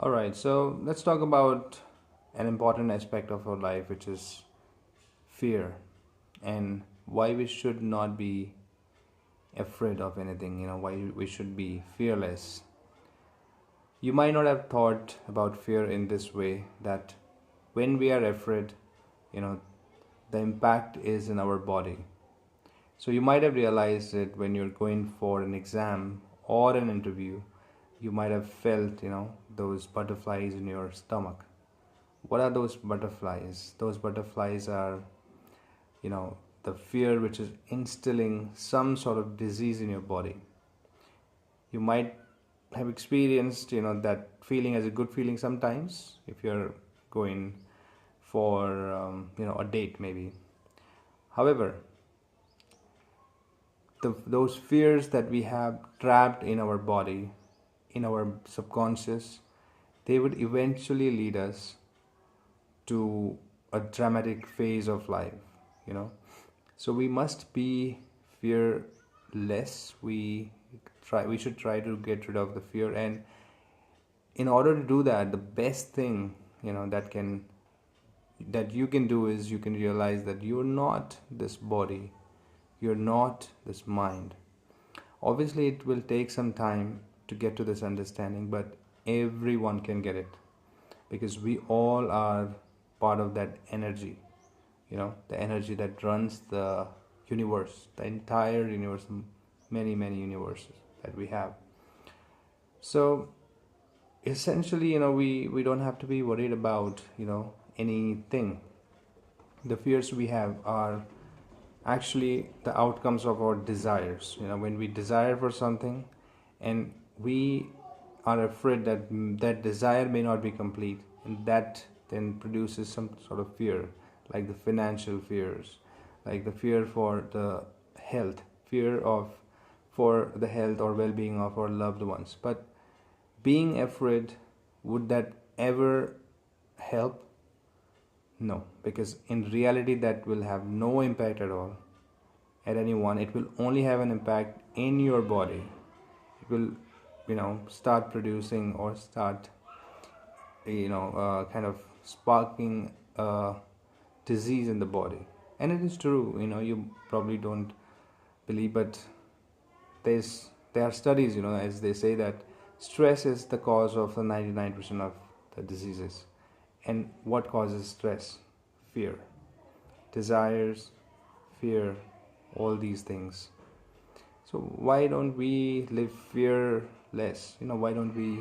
All right, so let's talk about an important aspect of our life, which is fear, and why we should not be afraid of anything, why we should be fearless. You might not have thought about fear in this way that when we are afraid, you know, the impact is in our body. So you might have realized that when you're going for an exam or an interview, you might have felt, those butterflies in your stomach. What are those butterflies? Those butterflies are, the fear which is instilling some sort of disease in your body. You might have experienced, that feeling as a good feeling sometimes if you're going for, a date maybe. However, those fears that we have trapped in our body, in our subconscious, they would eventually lead us to a dramatic phase of life, you know. So we must be fearless. We should try to get rid of the fear, and in order to do that, the best thing, that you can do is you can realize that you're not this body, you're not this mind. Obviously, it will take some time to get to this understanding, but everyone can get it because we all are part of that energy, the energy that runs the universe, the entire universe, many, many universes that we have. So essentially, we don't have to be worried about, anything. The fears we have are actually the outcomes of our desires. When we desire for something and we are afraid that that desire may not be complete, and that then produces some sort of fear, like the financial fears, like the fear for the health, fear of for the health or well-being of our loved ones. But being afraid, would that ever help? No, because in reality that will have no impact at all at anyone. It will only have an impact in your body. It will, start producing or start, kind of sparking a disease in the body. And it is true, you probably don't believe, but there are studies, as they say that stress is the cause of the 99% of the diseases. And what causes stress? Fear, desires, fear, all these things. So why don't we live fearless? Why don't we